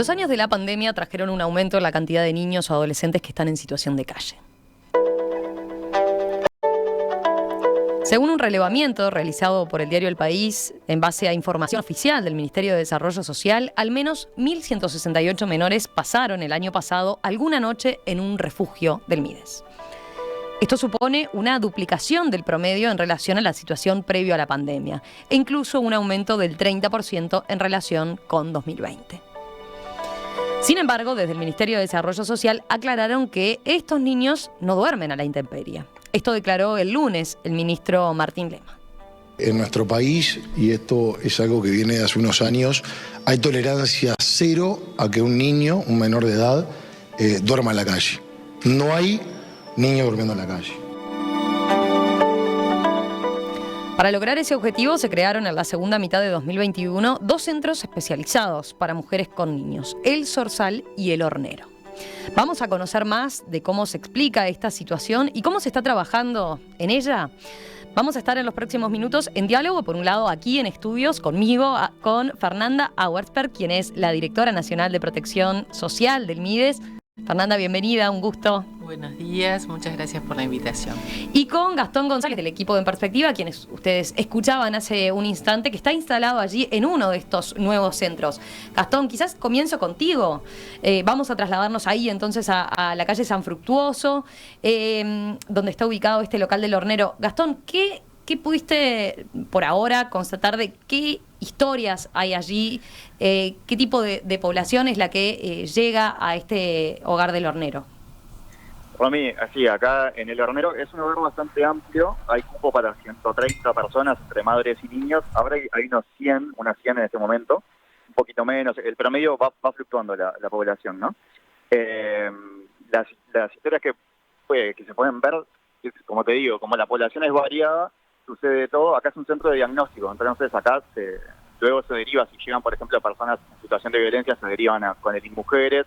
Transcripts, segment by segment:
Los años de la pandemia trajeron un aumento en la cantidad de niños o adolescentes que están en situación de calle. Según un relevamiento realizado por el diario El País, en base a información oficial del Ministerio de Desarrollo Social, al menos 1.168 menores pasaron el año pasado alguna noche en un refugio del Mides. Esto supone una duplicación del promedio en relación a la situación previo a la pandemia e incluso un aumento del 30% en relación con 2020. Sin embargo, desde el Ministerio de Desarrollo Social aclararon que estos niños no duermen a la intemperie. Esto declaró el lunes el ministro Martín Lema. En nuestro país, y esto es algo que viene de hace unos años, hay tolerancia cero a que un niño, un menor de edad, duerma en la calle. No hay niños durmiendo en la calle. Para lograr ese objetivo se crearon en la segunda mitad de 2021 dos centros especializados para mujeres con niños, El Zorzal y El Hornero. Vamos a conocer más de cómo se explica esta situación y cómo se está trabajando en ella. Vamos a estar en los próximos minutos en diálogo, por un lado aquí en estudios conmigo, con Fernanda Auersperg, quien es la directora nacional de protección social del Mides. Fernanda, bienvenida, un gusto. Buenos días, muchas gracias por la invitación. Y con Gastón González del equipo de En Perspectiva, quienes ustedes escuchaban hace un instante, que está instalado allí en uno de estos nuevos centros. Gastón, quizás comienzo contigo. Vamos a trasladarnos ahí entonces a la calle San Fructuoso, donde está ubicado este local del Hornero. Gastón, ¿qué pudiste por ahora constatar de qué historias hay allí? ¿Qué tipo de población es la que llega a este hogar del Hornero? Para mí, así, acá en El Hornero es un hogar bastante amplio, hay cupo para 130 personas entre madres y niños, ahora hay unas 100 en este momento, un poquito menos, el promedio va fluctuando la población, ¿no? Las historias que se pueden ver, como te digo, como la población es variada, sucede de todo. Acá es un centro de diagnóstico, entonces acá luego se deriva, si llegan por ejemplo personas en situación de violencia, se derivan con el INMujeres.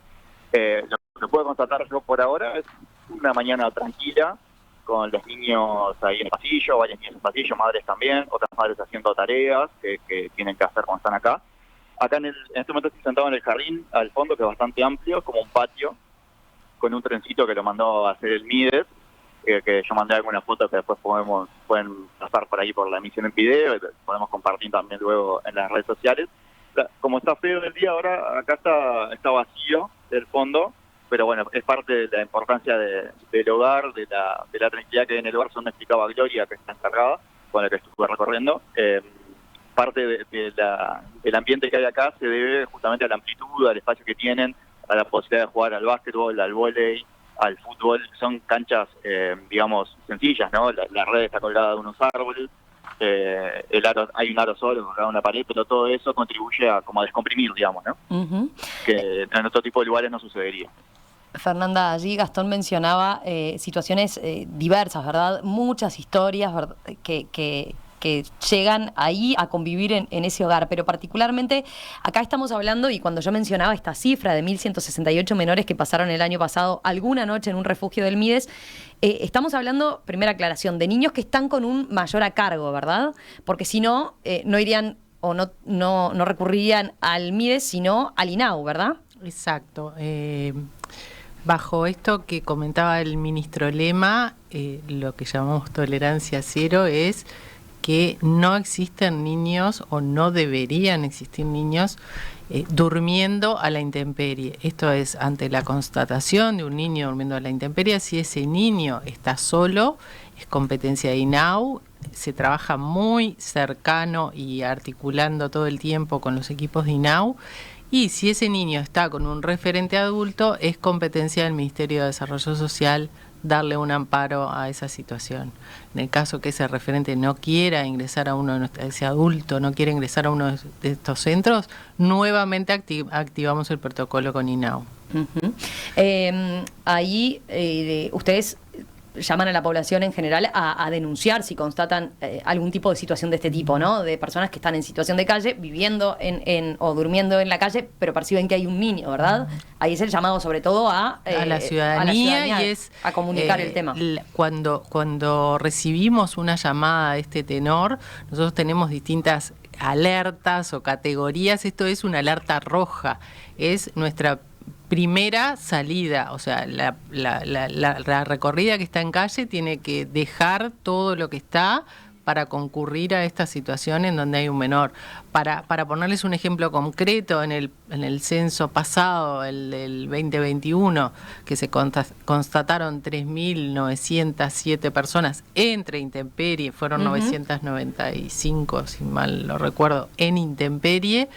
Lo que puedo constatar yo por ahora es una mañana tranquila, con los niños ahí en el pasillo, varios niños en el pasillo, madres también, otras madres haciendo tareas que tienen que hacer cuando están acá. Acá en este momento estoy sentado en el jardín, al fondo, que es bastante amplio, como un patio, con un trencito que lo mandó a hacer el Mides, que yo mandé algunas fotos que después pueden pasar por ahí por la emisión en video, y podemos compartir también luego en las redes sociales. Como está feo el día ahora, acá está vacío el fondo, pero bueno, es parte de la importancia del hogar, de la tranquilidad que hay en el hogar, según me explicaba Gloria, que está encargada, con la que estuve recorriendo. Parte del ambiente que hay acá se debe justamente a la amplitud, al espacio que tienen, a la posibilidad de jugar al básquetbol, al vóley, al fútbol. Son canchas, digamos, sencillas, ¿no? La red está colgada de unos árboles, hay un aro solo colgado en una pared, pero todo eso contribuye a descomprimir, digamos, ¿no? Uh-huh. Que en otro tipo de lugares no sucedería. Fernanda, allí Gastón mencionaba situaciones diversas, ¿verdad? Muchas historias, ¿verdad? que llegan ahí a convivir en ese hogar, pero particularmente acá estamos hablando, y cuando yo mencionaba esta cifra de 1.168 menores que pasaron el año pasado alguna noche en un refugio del Mides, estamos hablando, primera aclaración, de niños que están con un mayor a cargo, ¿verdad? Porque si no, no irían o no recurrirían al Mides, sino al INAU, ¿verdad? Exacto. Bajo esto que comentaba el ministro Lema, lo que llamamos tolerancia cero es que no existen niños o no deberían existir niños durmiendo a la intemperie. Esto es ante la constatación de un niño durmiendo a la intemperie. Si ese niño está solo, es competencia de INAU, se trabaja muy cercano y articulando todo el tiempo con los equipos de INAU. Y si ese niño está con un referente adulto, es competencia del Ministerio de Desarrollo Social darle un amparo a esa situación. En el caso que ese referente no quiera ingresar ese adulto no quiera ingresar a uno de estos centros, nuevamente activamos el protocolo con INAU. Uh-huh. Ahí ustedes llaman a la población en general a denunciar si constatan algún tipo de situación de este tipo, ¿no? De personas que están en situación de calle, viviendo o durmiendo en la calle, pero perciben que hay un niño, ¿verdad? Ahí es el llamado sobre todo a la ciudadanía y es a comunicar el tema. Cuando recibimos una llamada de este tenor, nosotros tenemos distintas alertas o categorías, esto es una alerta roja, es nuestra primera salida, o sea, la recorrida que está en calle tiene que dejar todo lo que está para concurrir a esta situación en donde hay un menor. Para ponerles un ejemplo concreto, en el censo pasado, el del 2021, que se constataron 3.907 personas entre intemperie, fueron 995, si mal lo recuerdo, en intemperie.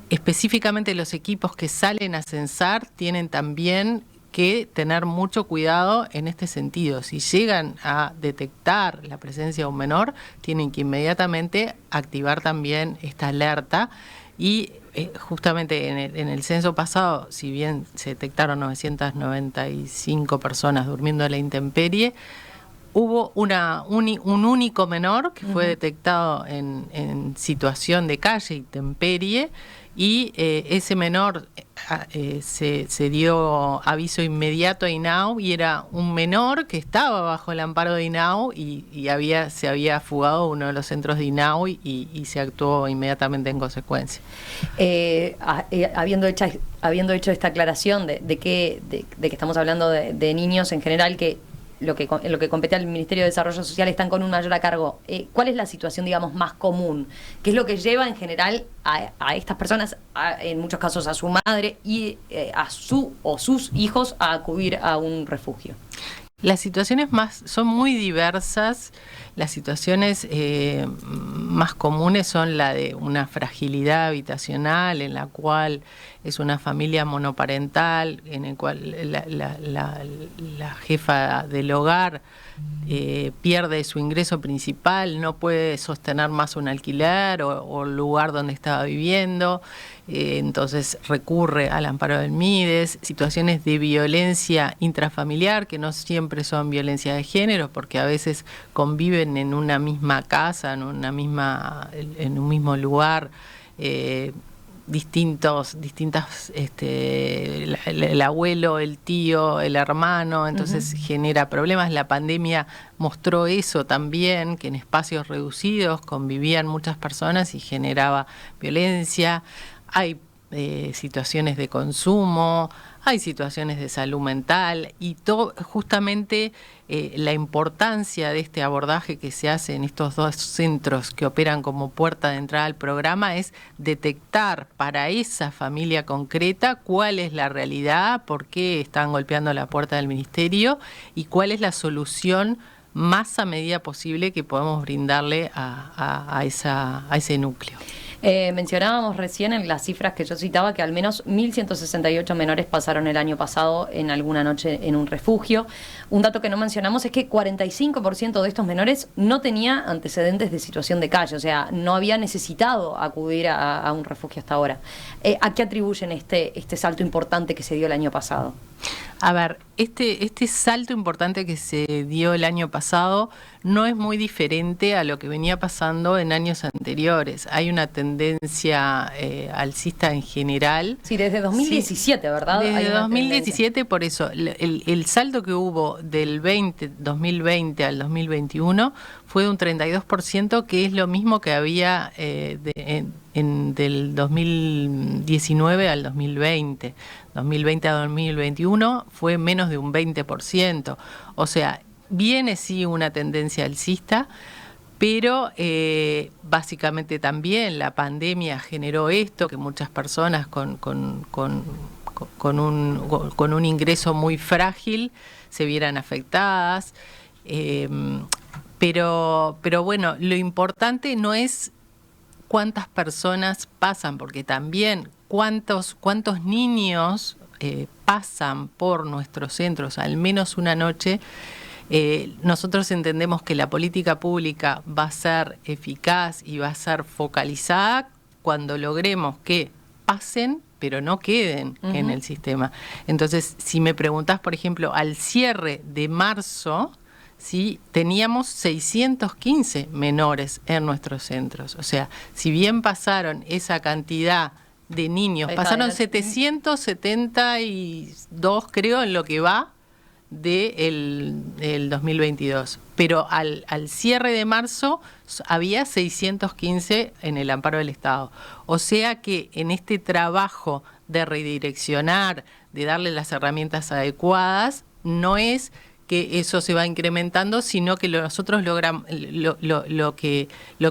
Específicamente los equipos que salen a censar tienen también que tener mucho cuidado en este sentido. Si llegan a detectar la presencia de un menor, tienen que inmediatamente activar también esta alerta y justamente en el censo pasado, si bien se detectaron 995 personas durmiendo a la intemperie, hubo un único menor que fue detectado en situación de calle, intemperie, y ese menor se dio aviso inmediato a INAU y era un menor que estaba bajo el amparo de INAU y se había fugado uno de los centros de INAU y se actuó inmediatamente en consecuencia. Habiendo hecho esta aclaración de que estamos hablando de niños en general que en lo que compete al Ministerio de Desarrollo Social están con un mayor a cargo. ¿Cuál es la situación, digamos, más común? ¿Qué es lo que lleva en general a estas personas, en muchos casos a su madre y a sus hijos, a acudir a un refugio? Las situaciones son muy diversas. Las situaciones más comunes son la de una fragilidad habitacional, en la cual es una familia monoparental, en el cual la jefa del hogar pierde su ingreso principal, no puede sostener más un alquiler o el lugar donde estaba viviendo, entonces recurre al amparo del MIDES. Situaciones de violencia intrafamiliar, que no siempre son violencia de género, porque a veces conviven en una misma casa, en un mismo lugar, distintas, el abuelo, el tío, el hermano, entonces genera problemas. La pandemia mostró eso también, que en espacios reducidos convivían muchas personas y generaba violencia. Hay situaciones de consumo, hay situaciones de salud mental y justamente la importancia de este abordaje que se hace en estos dos centros que operan como puerta de entrada al programa es detectar para esa familia concreta cuál es la realidad, por qué están golpeando la puerta del ministerio y cuál es la solución más a medida posible que podemos brindarle a ese núcleo. Mencionábamos recién en las cifras que yo citaba que al menos 1.168 menores pasaron el año pasado en alguna noche en un refugio. Un dato que no mencionamos es que 45% de estos menores no tenía antecedentes de situación de calle, o sea, no había necesitado acudir a un refugio hasta ahora. ¿A qué atribuyen este salto importante que se dio el año pasado? A ver, este salto importante que se dio el año pasado no es muy diferente a lo que venía pasando en años anteriores. Hay una tendencia alcista en general. Sí, desde 2017, sí, ¿verdad? Desde 2017, por eso, el salto que hubo del 2020 al 2021 fue de un 32%, que es lo mismo que había del 2019 al 2020. 2020 a 2021 fue menos de un 20%. O sea, viene sí una tendencia alcista, pero básicamente también la pandemia generó esto, que muchas personas con un ingreso muy frágil se vieran afectadas. Pero bueno, lo importante no es cuántas personas pasan, porque también cuántos niños pasan por nuestros centros, al menos una noche. Nosotros entendemos que la política pública va a ser eficaz y va a ser focalizada cuando logremos que pasen, pero no queden en el sistema. Entonces, si me preguntás, por ejemplo, al cierre de marzo, ¿sí? Teníamos 615 menores en nuestros centros. O sea, si bien pasaron esa cantidad de niños, pasaron 772, creo, en lo que va del 2022. Pero al cierre de marzo había 615 en el amparo del Estado. O sea que en este trabajo de redireccionar, de darle las herramientas adecuadas, no es que eso se va incrementando, sino que nosotros logramos, lo que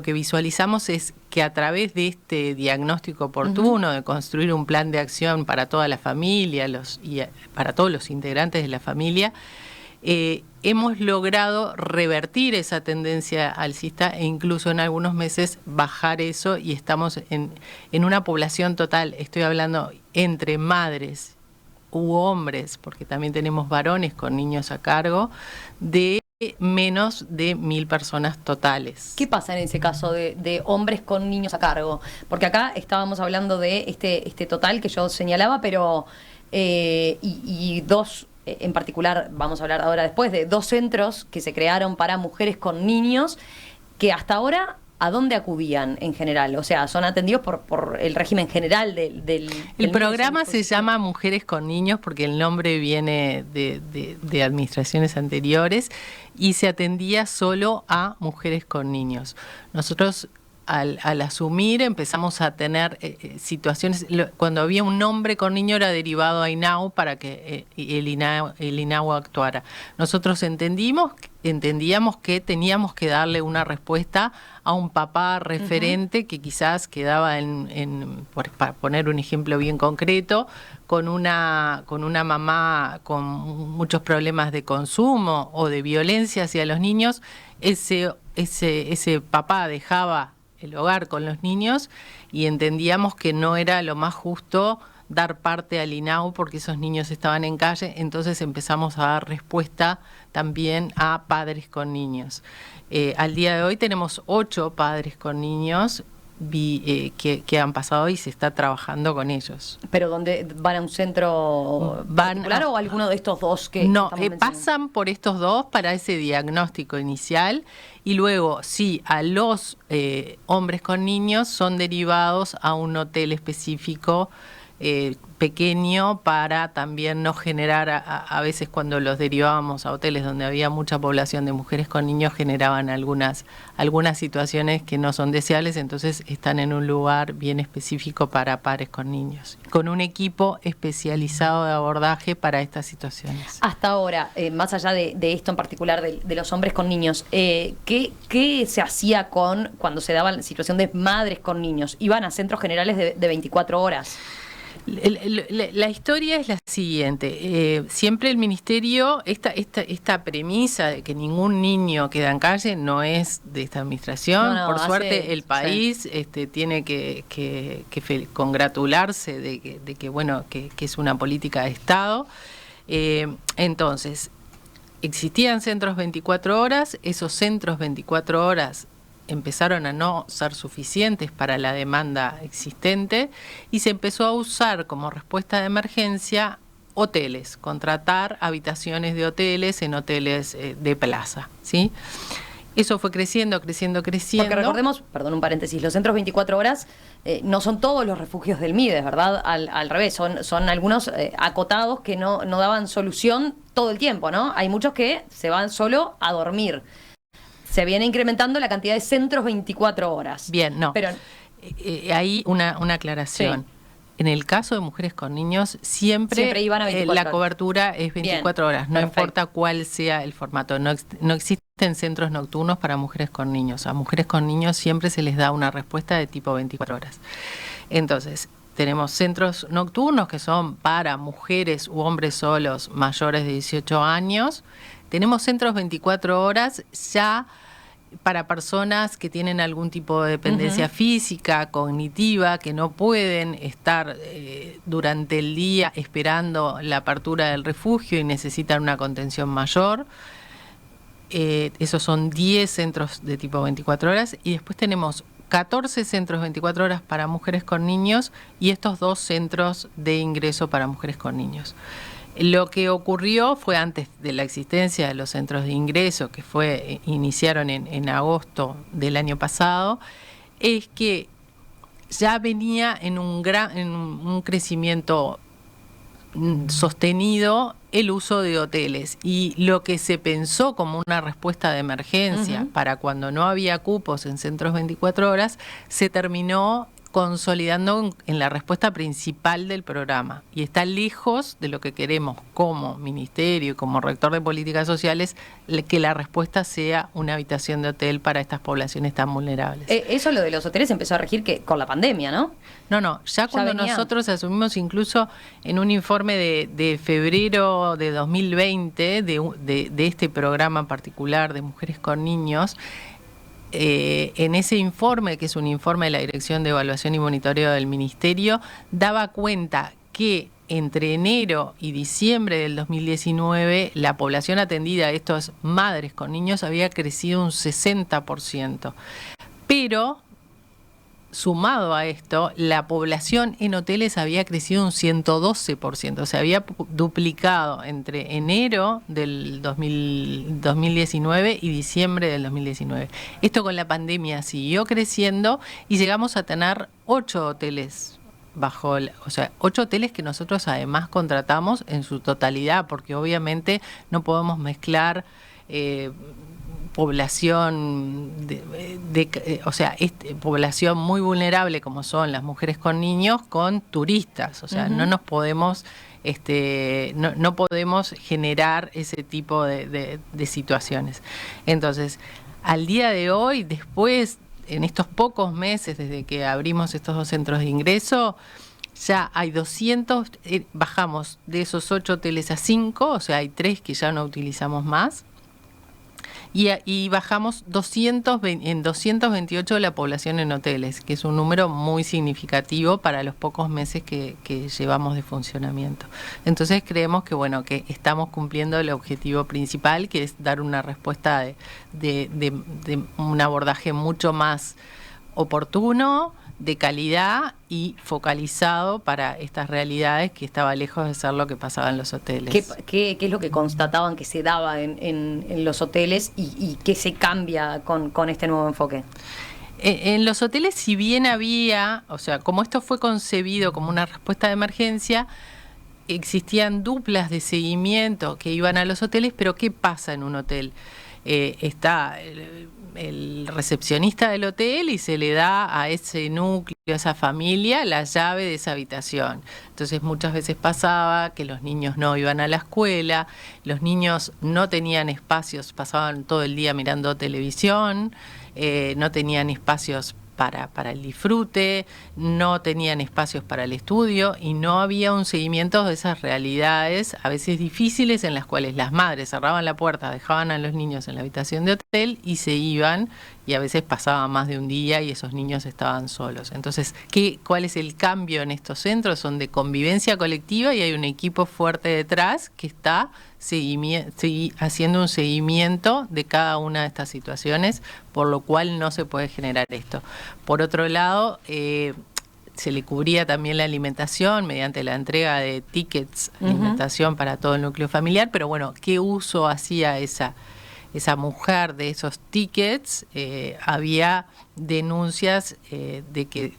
visualizamos es que a través de este diagnóstico oportuno, de construir un plan de acción para toda la familia y para todos los integrantes de la familia, hemos logrado revertir esa tendencia alcista e incluso en algunos meses bajar eso, y estamos en una población total, estoy hablando entre madres u hombres, porque también tenemos varones con niños a cargo, de menos de 1.000 personas totales. ¿Qué pasa en ese caso de hombres con niños a cargo? Porque acá estábamos hablando de este total que yo señalaba, pero y dos, en particular, vamos a hablar ahora después, de 2 centros que se crearon para mujeres con niños, que hasta ahora, ¿a dónde acudían en general? O sea, ¿son atendidos por el régimen general del El programa se llama Mujeres con Niños porque el nombre viene de administraciones anteriores, y se atendía solo a mujeres con niños. Nosotros, al asumir, empezamos a tener situaciones, cuando había un hombre con niño era derivado a INAU para que el INAU actuara. Nosotros entendíamos que teníamos que darle una respuesta a un papá referente que quizás quedaba para poner un ejemplo bien concreto, con una mamá con muchos problemas de consumo o de violencia hacia los niños. Ese papá dejaba el hogar con los niños y entendíamos que no era lo más justo dar parte al INAU porque esos niños estaban en calle. Entonces empezamos a dar respuesta también a padres con niños. Al día de hoy tenemos 8 padres con niños que han pasado y se está trabajando con ellos. ¿Pero dónde van a un centro particular o alguno de estos 2 que no, pasan por estos 2 para ese diagnóstico inicial, y luego sí, a los hombres con niños son derivados a un hotel específico pequeño, para también no generar, a veces cuando los derivábamos a hoteles donde había mucha población de mujeres con niños, generaban algunas situaciones que no son deseables, entonces están en un lugar bien específico para padres con niños, con un equipo especializado de abordaje para estas situaciones. Hasta ahora, más allá de esto en particular, de los hombres con niños, ¿qué se hacía cuando se daba la situación de madres con niños? ¿Iban a centros generales de 24 horas? La historia es la siguiente. Siempre el ministerio, esta premisa de que ningún niño queda en calle no es de esta administración. No, por suerte el país tiene que congratularse de que es una política de Estado. Entonces, existían centros 24 horas, esos centros 24 horas empezaron a no ser suficientes para la demanda existente y se empezó a usar como respuesta de emergencia hoteles, contratar habitaciones de hoteles en hoteles de plaza, ¿sí? Eso fue creciendo. Porque recordemos, perdón, un paréntesis, los centros 24 horas no son todos los refugios del MIDES, ¿verdad? Al revés, son algunos acotados que no daban solución todo el tiempo, ¿no? Hay muchos que se van solo a dormir. Se viene incrementando la cantidad de centros 24 horas. Bien, no. Pero hay una aclaración. Sí. En el caso de mujeres con niños, siempre iban a 24 horas. La cobertura es 24 horas, no importa cuál sea el formato. No existen centros nocturnos para mujeres con niños. A mujeres con niños siempre se les da una respuesta de tipo 24 horas. Entonces, tenemos centros nocturnos que son para mujeres u hombres solos mayores de 18 años. Tenemos centros 24 horas ya para personas que tienen algún tipo de dependencia física, cognitiva, que no pueden estar durante el día esperando la apertura del refugio y necesitan una contención mayor. Esos son 10 centros de tipo 24 horas y después tenemos 14 centros 24 horas para mujeres con niños y estos 2 centros de ingreso para mujeres con niños. Lo que ocurrió fue, antes de la existencia de los centros de ingreso, que iniciaron en agosto del año pasado, es que ya venía en un crecimiento sostenido el uso de hoteles, y lo que se pensó como una respuesta de emergencia para cuando no había cupos en centros 24 horas, se terminó consolidando en la respuesta principal del programa, y está lejos de lo que queremos como ministerio y como rector de políticas sociales, que la respuesta sea una habitación de hotel para estas poblaciones tan vulnerables. Eso, lo de los hoteles, empezó a regir con la pandemia, ¿no? No, ya cuando nosotros asumimos, incluso en un informe de febrero de 2020 de este programa particular de mujeres con niños, en ese informe, que es un informe de la Dirección de Evaluación y Monitoreo del Ministerio, daba cuenta que entre enero y diciembre del 2019 la población atendida a estas madres con niños había crecido un 60%. Pero, sumado a esto, la población en hoteles había crecido un 112%, se había duplicado entre enero del 2019 y diciembre del 2019. Esto con la pandemia siguió creciendo y llegamos a tener 8 hoteles 8 hoteles que nosotros además contratamos en su totalidad, porque obviamente no podemos mezclar población población muy vulnerable como son las mujeres con niños con turistas, no nos podemos no podemos generar ese tipo de situaciones. Entonces, al día de hoy, después, en estos pocos meses desde que abrimos estos 2 centros de ingreso, ya hay 200, bajamos de esos 8 hoteles a 5, hay 3 que ya no utilizamos más. Y bajamos en 228 la población en hoteles, que es un número muy significativo para los pocos meses que llevamos de funcionamiento. Entonces creemos que estamos cumpliendo el objetivo principal, que es dar una respuesta de un abordaje mucho más oportuno, de calidad y focalizado para estas realidades, que estaba lejos de ser lo que pasaba en los hoteles. ¿Qué es lo que constataban que se daba en los hoteles y qué se cambia con este nuevo enfoque? En los hoteles, si bien había, como esto fue concebido como una respuesta de emergencia, existían duplas de seguimiento que iban a los hoteles, pero ¿qué pasa en un hotel? Está el recepcionista del hotel y se le da a ese núcleo, a esa familia, la llave de esa habitación. Entonces muchas veces pasaba que los niños no iban a la escuela, los niños no tenían espacios, pasaban todo el día mirando televisión, no tenían espacios para el disfrute, no tenían espacios para el estudio, y no había un seguimiento de esas realidades a veces difíciles, en las cuales las madres cerraban la puerta, dejaban a los niños en la habitación de hotel y se iban, y a veces pasaba más de un día y esos niños estaban solos. Entonces, ¿cuál es el cambio en estos centros? Son de convivencia colectiva, y hay un equipo fuerte detrás que está haciendo un seguimiento de cada una de estas situaciones, por lo cual no se puede generar esto. Por otro lado, se le cubría también la alimentación mediante la entrega de tickets de alimentación para todo el núcleo familiar, pero ¿qué uso hacía esa mujer de esos tickets? Había denuncias de que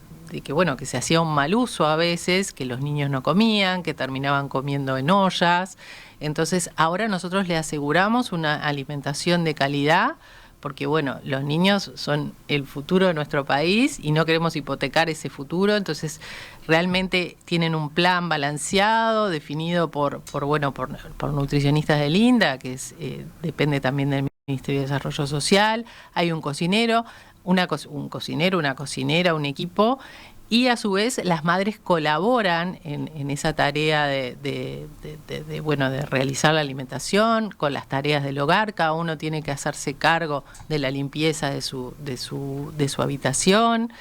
se hacía un mal uso a veces, que los niños no comían, que terminaban comiendo en ollas. Entonces, ahora nosotros le aseguramos una alimentación de calidad, porque los niños son el futuro de nuestro país y no queremos hipotecar ese futuro. Entonces, realmente tienen un plan balanceado, definido por nutricionistas del INDA, que depende también del Ministerio de Desarrollo Social. Hay un cocinero, una cocinera, un equipo, y a su vez las madres colaboran en esa tarea de realizar la alimentación, con las tareas del hogar. Cada uno tiene que hacerse cargo de la limpieza de su habitación.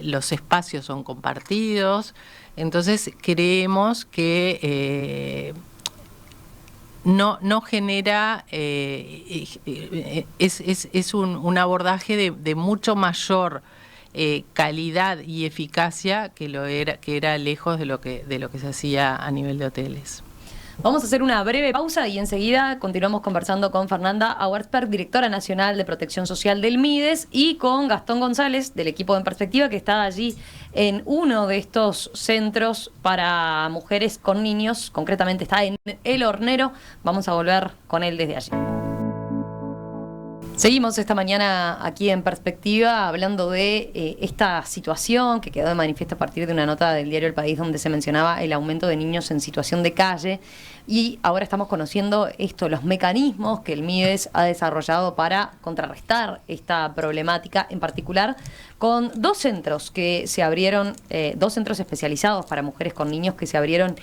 Los espacios son compartidos. Entonces creemos que no genera, es un abordaje de mucho mayor calidad y eficacia que era lejos de lo que se hacía a nivel de hoteles. Vamos a hacer una breve pausa y enseguida continuamos conversando con Fernanda Auersperg, directora nacional de Protección Social del MIDES, y con Gastón González, del equipo de En Perspectiva, que está allí en uno de estos centros para mujeres con niños, concretamente está en El Hornero. Vamos a volver con él desde allí. Seguimos esta mañana aquí en Perspectiva hablando de esta situación que quedó de manifiesto a partir de una nota del diario El País donde se mencionaba el aumento de niños en situación de calle, y ahora estamos conociendo los mecanismos que el MIDES ha desarrollado para contrarrestar esta problemática, en particular con dos centros que se abrieron, dos centros especializados para mujeres con niños que se abrieron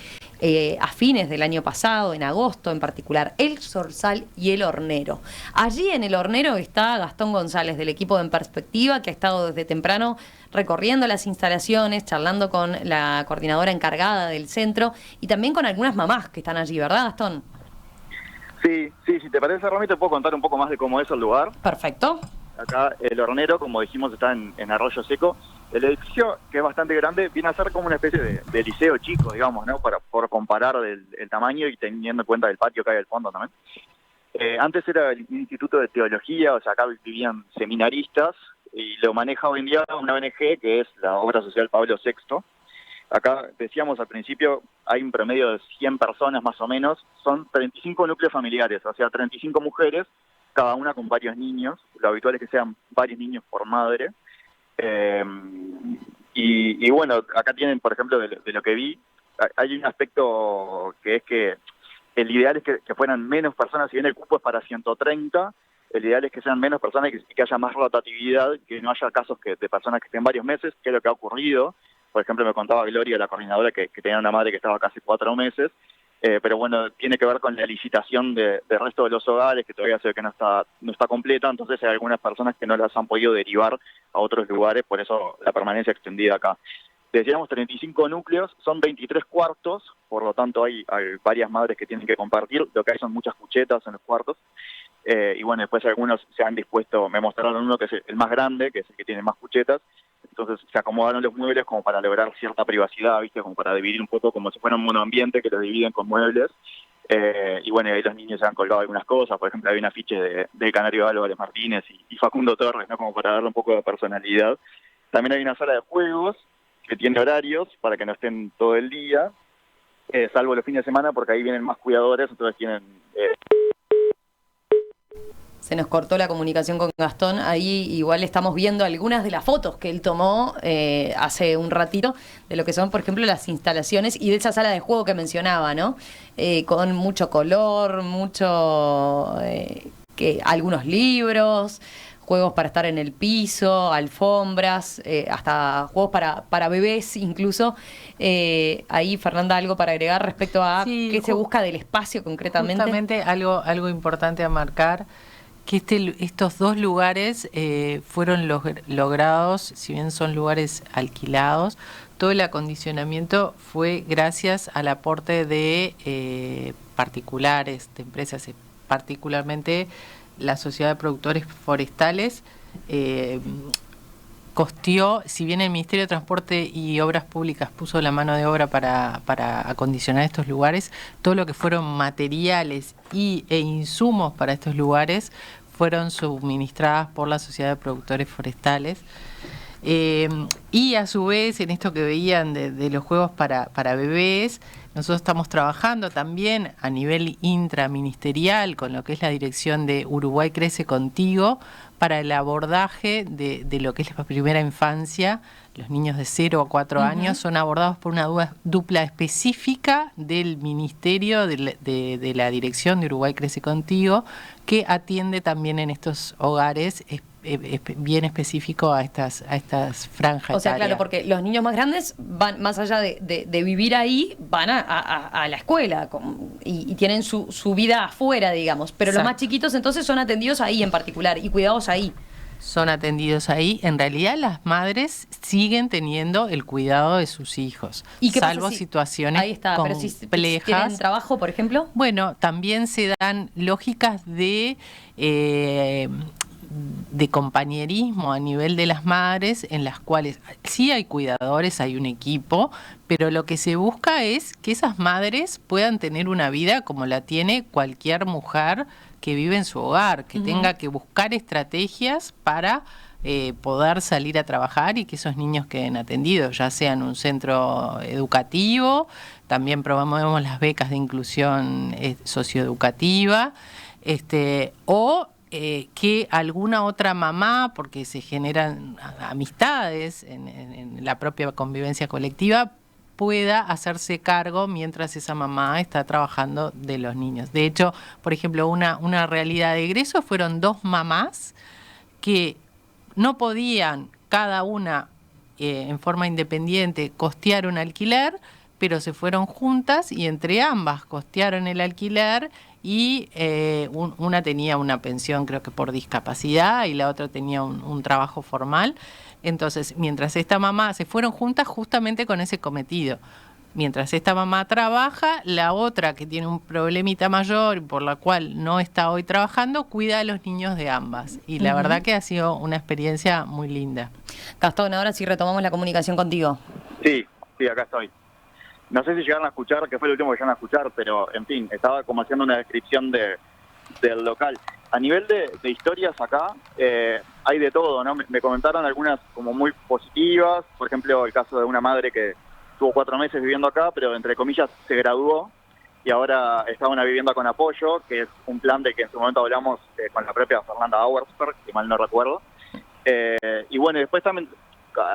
a fines del año pasado, en agosto en particular, El Zorzal y El Hornero. Allí en El Hornero está Gastón González, del equipo de En Perspectiva, que ha estado desde temprano recorriendo las instalaciones, charlando con la coordinadora encargada del centro y también con algunas mamás que están allí, ¿verdad, Gastón? Sí, si te parece, Romy, te puedo contar un poco más de cómo es el lugar. Perfecto. Acá El Hornero, como dijimos, está en Arroyo Seco. El edificio, que es bastante grande, viene a ser como una especie de liceo chico, digamos, ¿no? Por comparar el tamaño y teniendo en cuenta el patio que hay al fondo también. Antes era el Instituto de Teología, o sea, acá vivían seminaristas, y lo maneja hoy en día una ONG que es la Obra Social Pablo VI. Acá, decíamos al principio, hay un promedio de 100 personas más o menos, son 35 núcleos familiares, o sea, 35 mujeres, cada una con varios niños, lo habitual es que sean varios niños por madre. Y bueno, acá tienen, por ejemplo, de lo que vi, hay un aspecto que es que el ideal es que fueran menos personas, si bien el cupo es para 130, el ideal es que sean menos personas y que haya más rotatividad, que no haya casos de personas que estén varios meses, que es lo que ha ocurrido. Por ejemplo, me contaba Gloria, la coordinadora, que tenía una madre que estaba casi 4 meses, pero bueno, tiene que ver con la licitación del resto de los hogares, que todavía se ve que no está completa, entonces hay algunas personas que no las han podido derivar a otros lugares, por eso la permanencia extendida acá. Decíamos 35 núcleos, son 23 cuartos, por lo tanto hay varias madres que tienen que compartir, lo que hay son muchas cuchetas en los cuartos, y bueno, después algunos se han dispuesto, me mostraron uno que es el más grande, que es el que tiene más cuchetas, entonces se acomodaron los muebles como para lograr cierta privacidad, ¿viste? Como para dividir un poco como si fuera un monoambiente que lo dividen con muebles, y bueno, ahí los niños se han colgado algunas cosas, por ejemplo hay un afiche de Canario Álvarez Martínez y Facundo Torres, ¿no? Como para darle un poco de personalidad. También hay una sala de juegos que tiene horarios para que no estén todo el día, salvo los fines de semana, porque ahí vienen más cuidadores, entonces tienen... Se nos cortó la comunicación con Gastón. Ahí igual estamos viendo algunas de las fotos que él tomó hace un ratito de lo que son, por ejemplo, las instalaciones y de esa sala de juego que mencionaba, ¿no? Con mucho color, algunos libros, juegos para estar en el piso, alfombras, hasta juegos para bebés incluso. Ahí, Fernanda, ¿algo para agregar respecto a qué se busca del espacio concretamente? Justamente algo importante a marcar, que estos dos lugares fueron logrados, si bien son lugares alquilados, todo el acondicionamiento fue gracias al aporte de particulares, de empresas, particularmente la Sociedad de Productores Forestales. Costeó, si bien el Ministerio de Transporte y Obras Públicas puso la mano de obra para acondicionar estos lugares, todo lo que fueron materiales e insumos para estos lugares fueron suministradas por la Sociedad de Productores Forestales. Y a su vez, en esto que veían de los juegos para bebés, nosotros estamos trabajando también a nivel intraministerial con lo que es la dirección de Uruguay Crece Contigo para el abordaje de lo que es la primera infancia. Los niños de 0 a 4 años son abordados por una dupla específica del Ministerio de la Dirección de Uruguay Crece Contigo, que atiende también en estos hogares bien específico a estas franjas. O sea, claro, porque los niños más grandes van, más allá de vivir ahí, van a la escuela y tienen su vida afuera, digamos. Pero Exacto. Los más chiquitos entonces son atendidos ahí en particular y cuidados ahí. Son atendidos ahí. En realidad las madres siguen teniendo el cuidado de sus hijos, ¿Y qué salvo pasa si, situaciones ahí está, complejas. Pero si tienen trabajo, por ejemplo. Bueno, también se dan lógicas de de compañerismo a nivel de las madres, en las cuales sí hay cuidadores, hay un equipo, pero lo que se busca es que esas madres puedan tener una vida como la tiene cualquier mujer que vive en su hogar, que tenga que buscar estrategias para poder salir a trabajar y que esos niños queden atendidos, ya sea en un centro educativo, también promovemos las becas de inclusión socioeducativa, o que alguna otra mamá, porque se generan amistades en la propia convivencia colectiva, pueda hacerse cargo mientras esa mamá está trabajando de los niños. De hecho, por ejemplo, una realidad de egreso fueron 2 mamás que no podían cada una en forma independiente costear un alquiler, pero se fueron juntas y entre ambas costearon el alquiler y una tenía una pensión creo que por discapacidad y la otra tenía un trabajo formal. Entonces, mientras esta mamá, se fueron juntas justamente con ese cometido. Mientras esta mamá trabaja, la otra que tiene un problemita mayor por la cual no está hoy trabajando, cuida a los niños de ambas. Y la verdad que ha sido una experiencia muy linda. Gastón, ahora sí retomamos la comunicación contigo. Sí, acá estoy. No sé si llegaron a escuchar, que fue el último que llegaron a escuchar, pero en fin, estaba como haciendo una descripción del local. A nivel de historias acá, hay de todo, ¿no? Me comentaron algunas como muy positivas, por ejemplo, el caso de una madre que estuvo 4 meses viviendo acá, pero entre comillas se graduó y ahora está en una vivienda con apoyo, que es un plan de que en su momento hablamos con la propia Fernanda Auersperg, si mal no recuerdo. Y bueno, después también,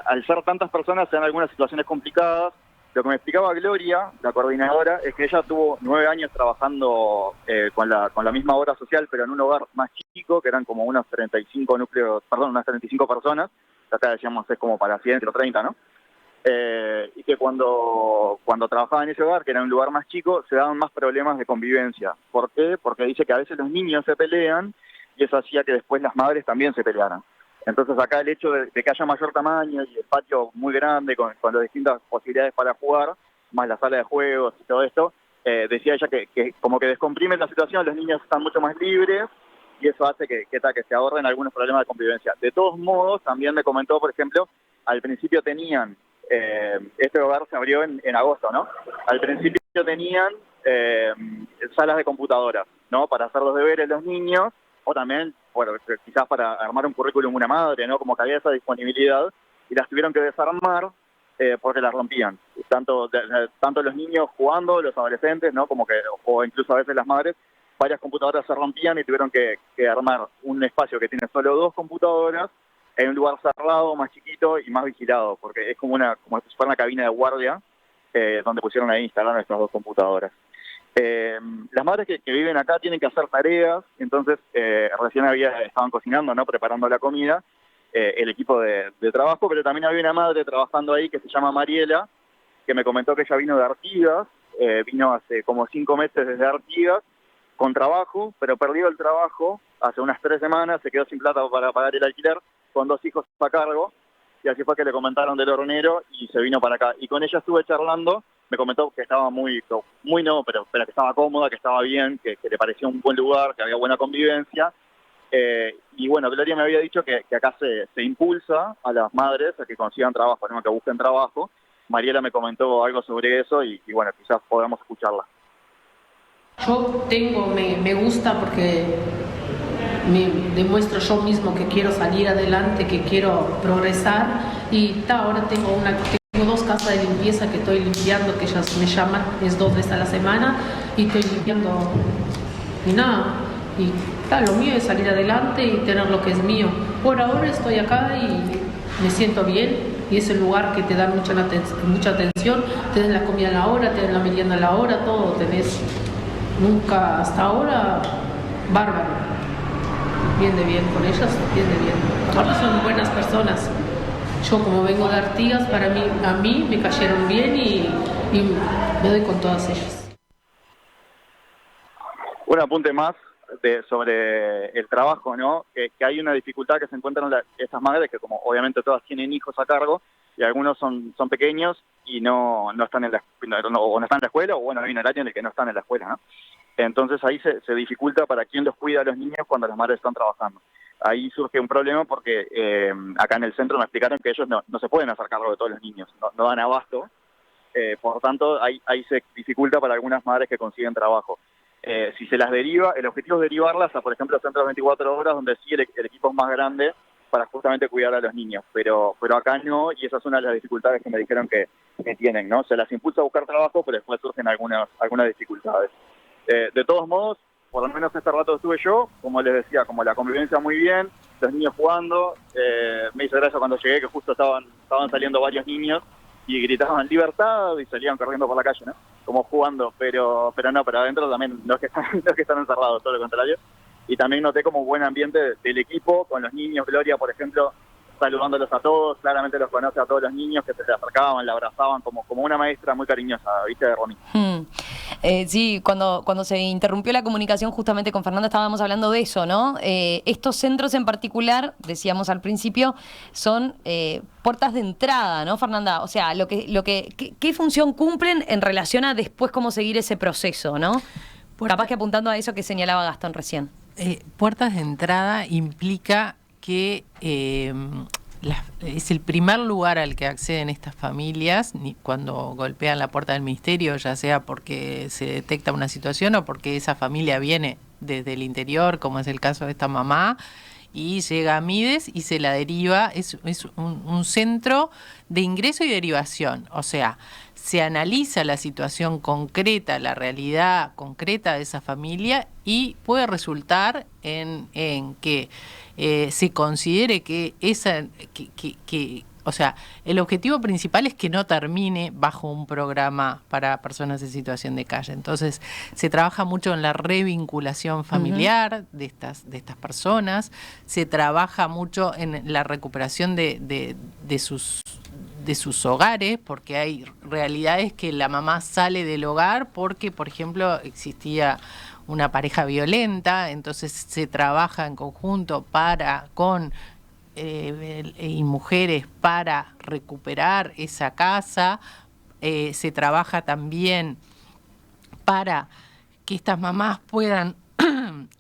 al ser tantas personas, se dan algunas situaciones complicadas. Lo que me explicaba Gloria, la coordinadora, es que ella tuvo 9 años trabajando con la misma obra social, pero en un hogar más chico, que eran como unas 35 unas 35 personas. Acá decíamos es como para 130, ¿no? Y que cuando trabajaba en ese hogar, que era un lugar más chico, se daban más problemas de convivencia. ¿Por qué? Porque dice que a veces los niños se pelean y eso hacía que después las madres también se pelearan. Entonces acá el hecho de que haya mayor tamaño y el patio muy grande con las distintas posibilidades para jugar, más la sala de juegos y todo esto, decía ella que como que descomprime la situación, los niños están mucho más libres y eso hace que se ahorren algunos problemas de convivencia. De todos modos, también me comentó, por ejemplo, al principio tenían, este hogar se abrió en agosto, ¿no? Al principio tenían salas de computadoras, ¿no? Para hacer los deberes los niños, o también, bueno, quizás para armar un currículum una madre, ¿no? Como que había esa disponibilidad, y las tuvieron que desarmar porque las rompían. Tanto los niños jugando, los adolescentes, ¿no? Como que, o incluso a veces las madres, varias computadoras se rompían y tuvieron que armar un espacio que tiene solo 2 computadoras, en un lugar cerrado, más chiquito y más vigilado, porque es como si fuera una cabina de guardia, donde pusieron ahí instalar nuestras 2 computadoras. Las madres que viven acá tienen que hacer tareas, entonces recién estaban cocinando, ¿no? Preparando la comida, el equipo de trabajo, pero también había una madre trabajando ahí que se llama Mariela, que me comentó que ella vino de Artigas, vino hace como 5 meses desde Artigas, con trabajo, pero perdió el trabajo hace unas 3 semanas, se quedó sin plata para pagar el alquiler, con 2 hijos a cargo, y así fue que le comentaron del hornero y se vino para acá. Y con ella estuve charlando, me comentó que estaba pero que estaba cómoda, que estaba bien, que le parecía un buen lugar, que había buena convivencia. Y bueno, Gloria me había dicho que acá se impulsa a las madres a que consigan trabajo, ¿no? Que busquen trabajo. Mariela me comentó algo sobre eso y bueno, quizás podamos escucharla. Yo me gusta porque me demuestro yo mismo que quiero salir adelante, que quiero progresar y ahora tengo 2 casas de limpieza que estoy limpiando, que ellas me llaman, es 2 veces a la semana y estoy limpiando y nada. Y lo mío es salir adelante y tener lo que es mío. Por ahora estoy acá y me siento bien y es el lugar que te da mucha atención, tenés la comida a la hora, tenés la merienda a la hora, todo tenés. Nunca hasta ahora, bárbaro. Bien con ellas, bien. Aparte son buenas personas. Yo como vengo de Artigas, a mí me cayeron bien y me doy con todas ellas. Un apunte más sobre el trabajo, ¿no? Que hay una dificultad que se encuentran estas madres, que como obviamente todas tienen hijos a cargo, y algunos son pequeños y no están en no están en la escuela, o bueno, hay un horario en el que no están en la escuela, ¿no? Entonces ahí se dificulta para quién los cuida a los niños cuando las madres están trabajando. ahí surge un problema porque acá en el centro me explicaron que ellos no se pueden hacer cargo de todos los niños, no dan abasto. Por tanto, ahí se dificulta para algunas madres que consiguen trabajo. Si se las deriva, el objetivo es derivarlas a, por ejemplo, centros 24 horas, donde sí el equipo es más grande para justamente cuidar a los niños, pero acá no, y esa es una de las dificultades que me dijeron que tienen, ¿no? Se las impulsa a buscar trabajo, pero después surgen algunas dificultades. De todos modos, por lo menos este rato estuve yo, como les decía, como la convivencia muy bien, los niños jugando, me hizo gracia cuando llegué que justo estaban saliendo varios niños y gritaban libertad y salían corriendo por la calle, ¿no? Como jugando, pero adentro también no es que están encerrados, todo lo contrario. Y también noté como buen ambiente del equipo, con los niños. Gloria, por ejemplo, saludándolos a todos, claramente los conoce a todos los niños, que se le acercaban, la abrazaban, como una maestra muy cariñosa, ¿viste, Romy? Sí, cuando se interrumpió la comunicación justamente con Fernanda estábamos hablando de eso, ¿no? Estos centros en particular, decíamos al principio, son puertas de entrada, ¿no, Fernanda? O sea, ¿qué función cumplen en relación a después cómo seguir ese proceso, ¿no? Capaz que apuntando a eso que señalaba Gastón recién. Puertas de entrada implica que es el primer lugar al que acceden estas familias cuando golpean la puerta del ministerio, ya sea porque se detecta una situación o porque esa familia viene desde el interior, como es el caso de esta mamá, y llega a Mides y se la deriva. Es un centro de ingreso y derivación, o sea, se analiza la situación concreta, la realidad concreta de esa familia, y puede resultar en que se considere que o sea, el objetivo principal es que no termine bajo un programa para personas en situación de calle. Entonces, se trabaja mucho en la revinculación familiar de estas personas, se trabaja mucho en la recuperación de sus hogares, porque hay realidades que la mamá sale del hogar porque, por ejemplo, existía una pareja violenta, entonces se trabaja en conjunto con y mujeres para recuperar esa casa. Se trabaja también para que estas mamás puedan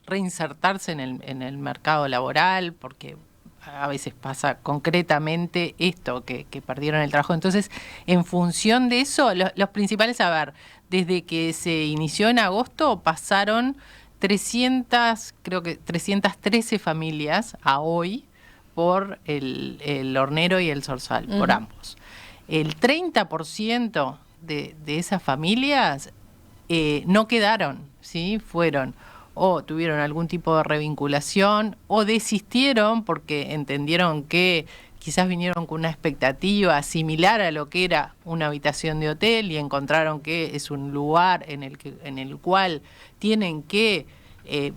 reinsertarse en el mercado laboral, porque a veces pasa concretamente esto, que perdieron el trabajo. Entonces, en función de eso, los principales, a ver, desde que se inició en agosto pasaron 313 familias a hoy por el Hornero y el Zorzal, por ambos. El 30% de esas familias no quedaron, ¿sí? Fueron o tuvieron algún tipo de revinculación o desistieron porque entendieron que quizás vinieron con una expectativa similar a lo que era una habitación de hotel y encontraron que es un lugar en el cual tienen que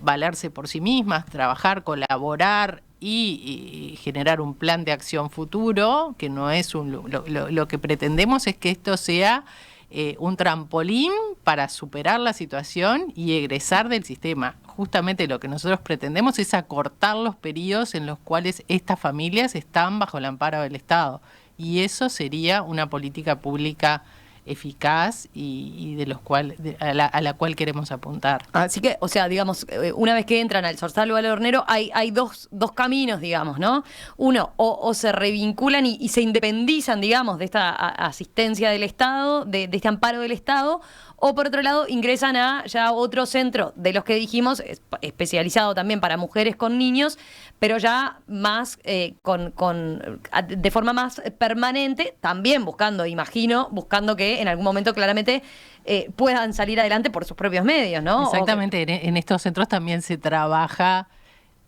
valerse por sí mismas, trabajar, colaborar y generar un plan de acción futuro, que no es lo que pretendemos es que esto sea un trampolín para superar la situación y egresar del sistema. Justamente lo que nosotros pretendemos es acortar los periodos en los cuales estas familias están bajo el amparo del Estado. Y eso sería una política pública eficaz y a la cual queremos apuntar. Así que, o sea, digamos, una vez que entran al Zorzal o al Hornero, hay dos caminos, digamos, ¿no? Uno, o se revinculan y se independizan, digamos, de esta asistencia del Estado, de este amparo del Estado, o por otro lado ingresan a ya otro centro de los que dijimos, especializado también para mujeres con niños, pero ya más de forma más permanente, también buscando que en algún momento claramente puedan salir adelante por sus propios medios, ¿no? Exactamente, en estos centros también se trabaja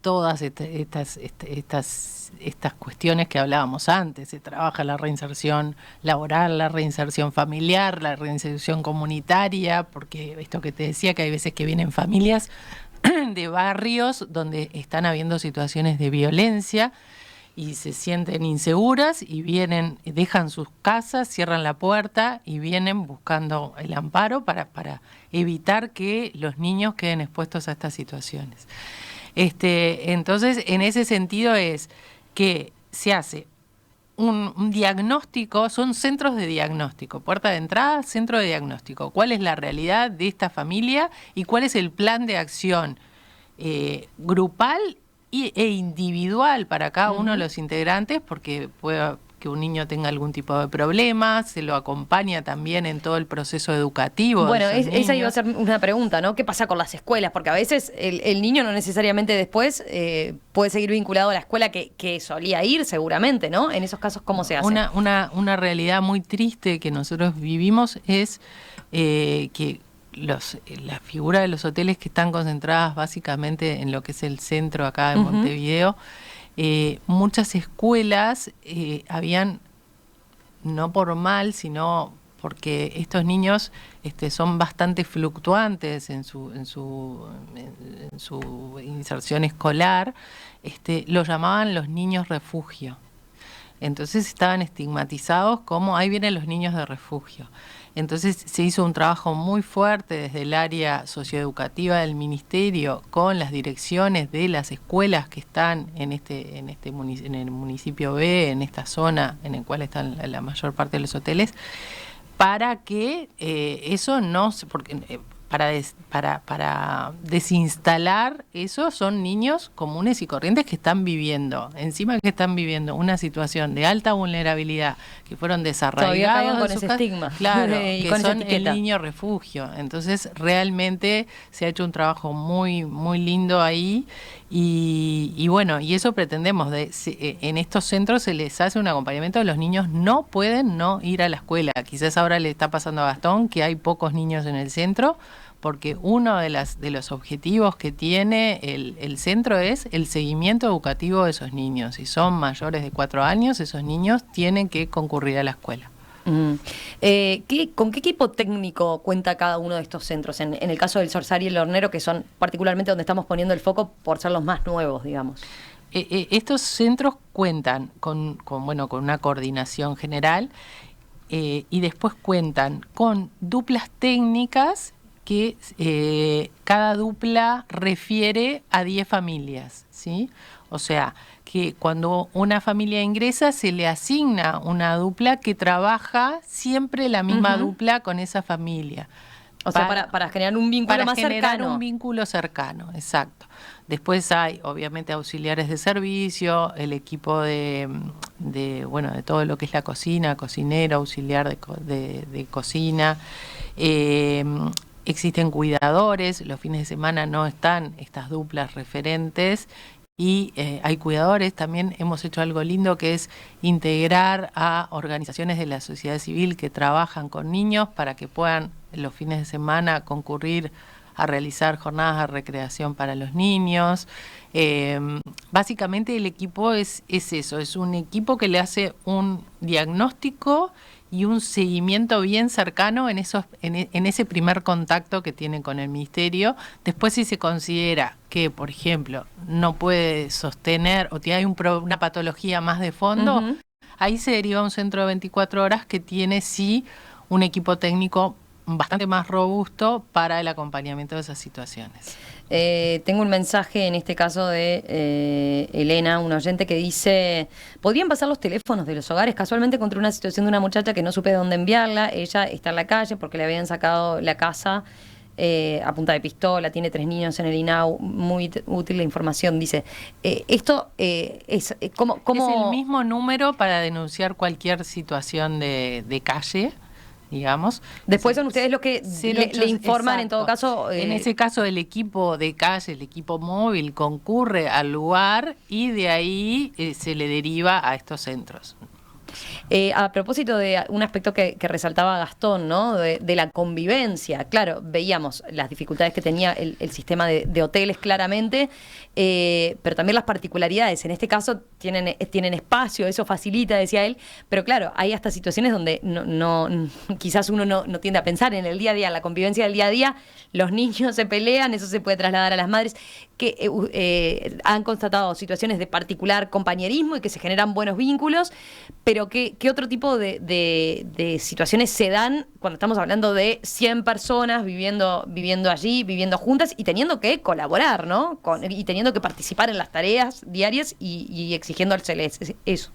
todas estas cuestiones que hablábamos antes. Se trabaja la reinserción laboral, la reinserción familiar, la reinserción comunitaria, porque esto que te decía, que hay veces que vienen familias de barrios donde están habiendo situaciones de violencia y se sienten inseguras y dejan sus casas, cierran la puerta y vienen buscando el amparo para evitar que los niños queden expuestos a estas situaciones. Entonces, en ese sentido es que se hace un diagnóstico, son centros de diagnóstico, puerta de entrada, centro de diagnóstico. ¿Cuál es la realidad de esta familia y cuál es el plan de acción grupal e individual para cada uno de los integrantes, porque puede que un niño tenga algún tipo de problema, se lo acompaña también en todo el proceso educativo. Bueno, esa iba a ser una pregunta, ¿no? ¿Qué pasa con las escuelas? Porque a veces el niño no necesariamente después puede seguir vinculado a la escuela que solía ir, seguramente, ¿no? En esos casos, ¿cómo se hace? Una realidad muy triste que nosotros vivimos es que la figura de los hoteles, que están concentradas básicamente en lo que es el centro acá de Montevideo, muchas escuelas habían, no por mal, sino porque estos niños son bastante fluctuantes en su inserción escolar, los llamaban los niños refugio. Entonces estaban estigmatizados como ahí vienen los niños de refugio. Entonces se hizo un trabajo muy fuerte desde el área socioeducativa del ministerio con las direcciones de las escuelas que están en el municipio B, en esta zona en el cual están la mayor parte de los hoteles, para que eso no, porque para desinstalar eso, son niños comunes y corrientes que están viviendo, encima que están viviendo una situación de alta vulnerabilidad, que fueron desarraigados con ese estigma. Claro, y que con son esa el niño refugio. Entonces realmente se ha hecho un trabajo muy, muy lindo ahí, y bueno, y eso pretendemos. En estos centros se les hace un acompañamiento, los niños no pueden no ir a la escuela. Quizás ahora le está pasando a Gastón que hay pocos niños en el centro, porque uno de los objetivos que tiene el centro es el seguimiento educativo de esos niños. Si son mayores de 4 años, esos niños tienen que concurrir a la escuela. ¿Con qué equipo técnico cuenta cada uno de estos centros? En el caso del Zorzal y el Hornero, que son particularmente donde estamos poniendo el foco por ser los más nuevos, digamos. Estos centros cuentan con una coordinación general, y después cuentan con duplas técnicas que cada dupla refiere a 10 familias, ¿sí? O sea, que cuando una familia ingresa se le asigna una dupla que trabaja siempre la misma dupla con esa familia. O sea, para generar un vínculo más cercano. Para generar un vínculo cercano, exacto. Después hay, obviamente, auxiliares de servicio, el equipo de todo lo que es la cocina, cocinero, auxiliar de cocina. Existen cuidadores, los fines de semana no están estas duplas referentes, y hay cuidadores. También hemos hecho algo lindo, que es integrar a organizaciones de la sociedad civil que trabajan con niños para que puedan los fines de semana concurrir a realizar jornadas de recreación para los niños. Básicamente el equipo es eso, es un equipo que le hace un diagnóstico y un seguimiento bien cercano en ese primer contacto que tienen con el ministerio. Después, si se considera que, por ejemplo, no puede sostener o hay una patología más de fondo, ahí se deriva a un centro de 24 horas que tiene sí un equipo técnico bastante más robusto para el acompañamiento de esas situaciones. Tengo un mensaje en este caso de Elena, una oyente, que dice: ¿podrían pasar los teléfonos de los hogares? Casualmente encontré una situación de una muchacha que no supe de dónde enviarla. Ella está en la calle porque le habían sacado la casa a punta de pistola, tiene 3 niños en el INAU. Muy útil la información. Dice, esto es ¿cómo? Es el mismo número para denunciar cualquier situación de calle, digamos. Después son ustedes los que le informan, exacto. En todo caso. En ese caso, el equipo de calle, el equipo móvil, concurre al lugar y de ahí se le deriva a estos centros. A propósito de un aspecto que resaltaba Gastón, ¿no? De la convivencia. Claro, veíamos las dificultades que tenía el sistema de hoteles, claramente, pero también las particularidades. En este caso tienen espacio, eso facilita, decía él, pero claro, hay hasta situaciones donde quizás uno no tiende a pensar en el día a día, en la convivencia del día a día. Los niños se pelean, eso se puede trasladar a las madres, que han constatado situaciones de particular compañerismo y que se generan buenos vínculos, pero ¿qué otro tipo de situaciones se dan cuando estamos hablando de 100 personas viviendo allí, viviendo juntas y teniendo que colaborar, ¿no? Y teniendo que participar en las tareas diarias y exigiéndoles eso?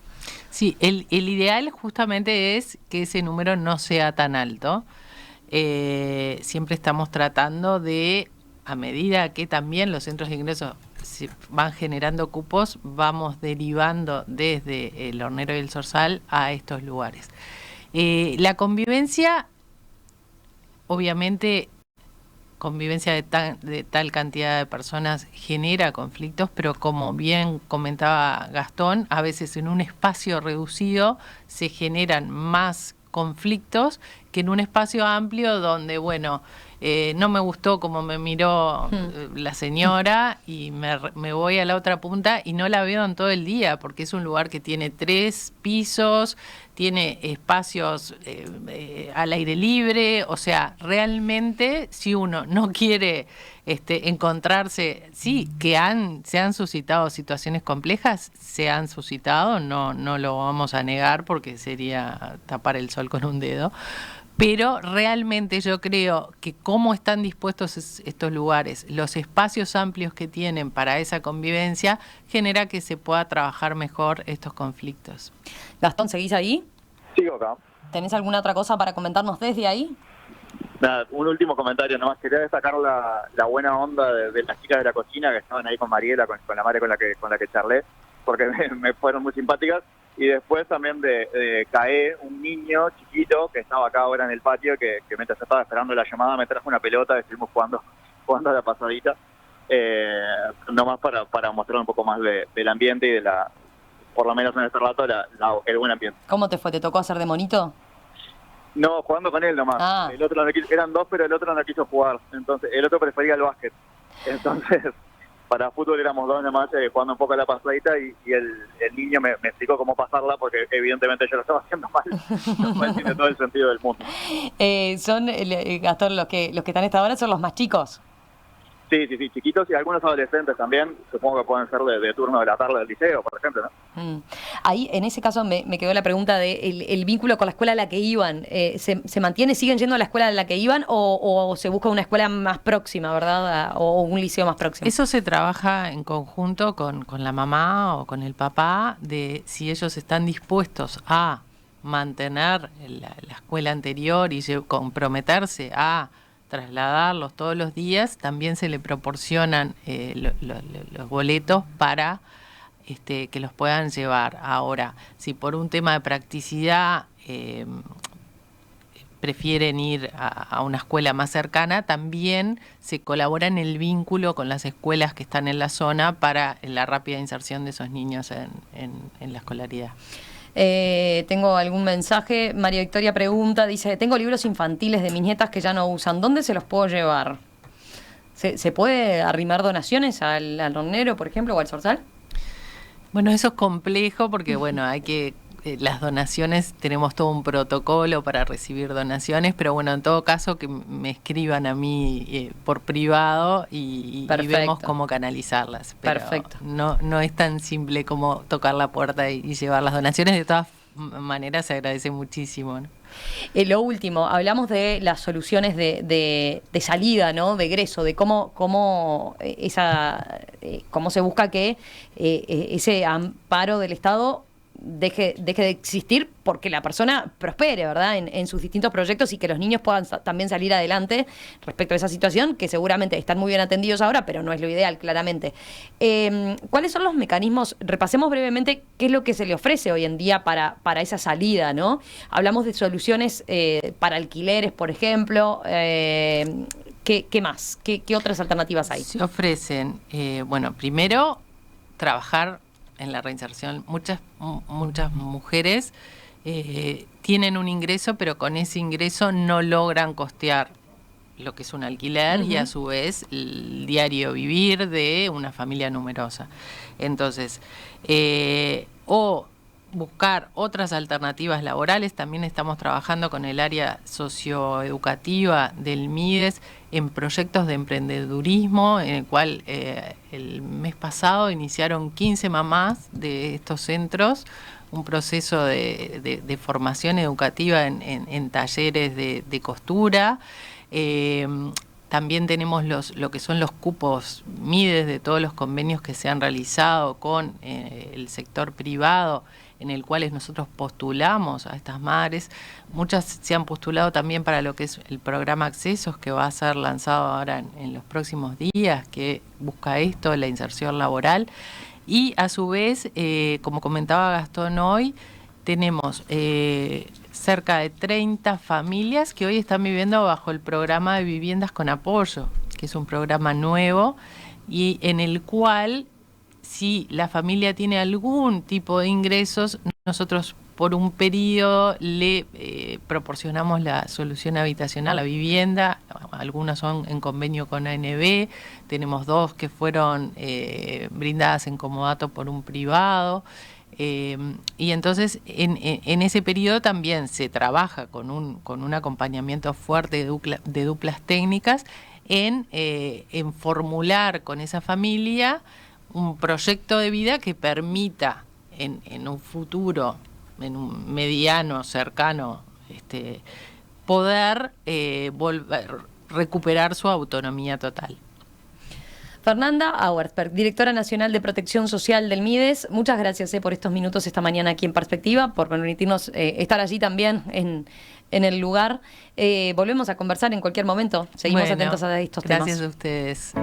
Sí, el ideal justamente es que ese número no sea tan alto. Siempre estamos tratando de, a medida que también los centros de ingreso se van generando cupos, vamos derivando desde el Hornero y el Zorzal a estos lugares. La convivencia, obviamente, convivencia de tal cantidad de personas genera conflictos, pero como bien comentaba Gastón, a veces en un espacio reducido se generan más conflictos que en un espacio amplio donde, bueno, no me gustó como me miró la señora y me voy a la otra punta y no la veo en todo el día, porque es un lugar que tiene 3 pisos, tiene espacios al aire libre, o sea, realmente si uno no quiere encontrarse, sí, que se han suscitado situaciones complejas, se han suscitado, no lo vamos a negar porque sería tapar el sol con un dedo, pero realmente yo creo que cómo están dispuestos estos lugares, los espacios amplios que tienen para esa convivencia, genera que se pueda trabajar mejor estos conflictos. Gastón, ¿seguís ahí? Sigo acá. ¿Tenés alguna otra cosa para comentarnos desde ahí? Nada, un último comentario nomás. Quería destacar la buena onda de las chicas de la cocina que estaban ahí con Mariela, con la madre con la que charlé, porque me fueron muy simpáticas. Y después también de Caé, un niño chiquito que estaba acá ahora en el patio, que mientras estaba esperando la llamada me trajo una pelota y estuvimos jugando a la pasadita. Nomás para mostrar un poco más del ambiente y por lo menos en este rato, el buen ambiente. ¿Cómo te fue? ¿Te tocó hacer de monito? No, jugando con él nomás. El otro no quiso, eran 2, pero el otro no quiso jugar. Entonces, el otro prefería el básquet. Entonces, para fútbol éramos 2 nomás, jugando un poco a la pasadita y el niño me explicó cómo pasarla porque evidentemente yo lo estaba haciendo mal. Lo cual tiene todo el sentido del mundo. Gastón, los que están a esta hora son los más chicos. Sí, chiquitos y algunos adolescentes también, supongo que pueden ser de turno de la tarde del liceo, por ejemplo, ¿no? Ahí, en ese caso, me quedó la pregunta de el vínculo con la escuela a la que iban. ¿Se mantiene, siguen yendo a la escuela a la que iban o se busca una escuela más próxima, verdad? O un liceo más próximo. Eso se trabaja en conjunto con la mamá o con el papá, de si ellos están dispuestos a mantener la escuela anterior y comprometerse a trasladarlos todos los días. También se le proporcionan los boletos para que los puedan llevar. Ahora, si por un tema de practicidad prefieren ir a una escuela más cercana, también se colabora en el vínculo con las escuelas que están en la zona para la rápida inserción de esos niños en la escolaridad. Tengo algún mensaje. María Victoria pregunta, dice, tengo libros infantiles de mis nietas que ya no usan, ¿dónde se los puedo llevar? ¿Se puede arrimar donaciones al Hornero, por ejemplo, o al Zorzal? Bueno, eso es complejo porque, bueno, hay que... las donaciones, tenemos todo un protocolo para recibir donaciones, pero bueno, en todo caso que me escriban a mí por privado y vemos cómo canalizarlas. Pero perfecto. No es tan simple como tocar la puerta y llevar las donaciones. De todas maneras se agradece muchísimo, ¿no? Lo último, hablamos de las soluciones de salida, ¿no? De egreso, de cómo se busca que ese amparo del Estado deje de existir porque la persona prospere, ¿verdad? En sus distintos proyectos y que los niños puedan también salir adelante respecto a esa situación, que seguramente están muy bien atendidos ahora, pero no es lo ideal, claramente. ¿Cuáles son los mecanismos? Repasemos brevemente qué es lo que se le ofrece hoy en día para esa salida, ¿no? Hablamos de soluciones para alquileres, por ejemplo. ¿Qué más? ¿Qué otras alternativas hay? Se ofrecen, bueno, primero, trabajar en la reinserción. Muchas mujeres tienen un ingreso, pero con ese ingreso no logran costear lo que es un alquiler y a su vez el diario vivir de una familia numerosa. Entonces, o buscar otras alternativas laborales. También estamos trabajando con el área socioeducativa del MIDES en proyectos de emprendedurismo, en el cual el mes pasado iniciaron 15 mamás de estos centros un proceso de formación educativa en talleres de costura. También tenemos lo que son los cupos MIDES de todos los convenios que se han realizado con el sector privado, en el cual nosotros postulamos a estas madres. Muchas se han postulado también para lo que es el programa Accesos, que va a ser lanzado ahora en los próximos días, que busca esto, la inserción laboral. Y a su vez, como comentaba Gastón hoy, tenemos cerca de 30 familias que hoy están viviendo bajo el programa de viviendas con apoyo, que es un programa nuevo y en el cual, si la familia tiene algún tipo de ingresos, nosotros por un periodo le proporcionamos la solución habitacional, la vivienda. Algunas son en convenio con ANB, tenemos 2 que fueron brindadas en comodato por un privado. Y entonces en ese periodo también se trabaja con un acompañamiento fuerte de duplas técnicas en formular con esa familia un proyecto de vida que permita en un futuro, en un mediano, cercano, poder recuperar su autonomía total. Fernanda Auersperg, directora nacional de Protección Social del MIDES, muchas gracias por estos minutos esta mañana aquí en Perspectiva, por permitirnos estar allí también en el lugar. Volvemos a conversar en cualquier momento. Seguimos atentos a estos temas. Gracias a ustedes.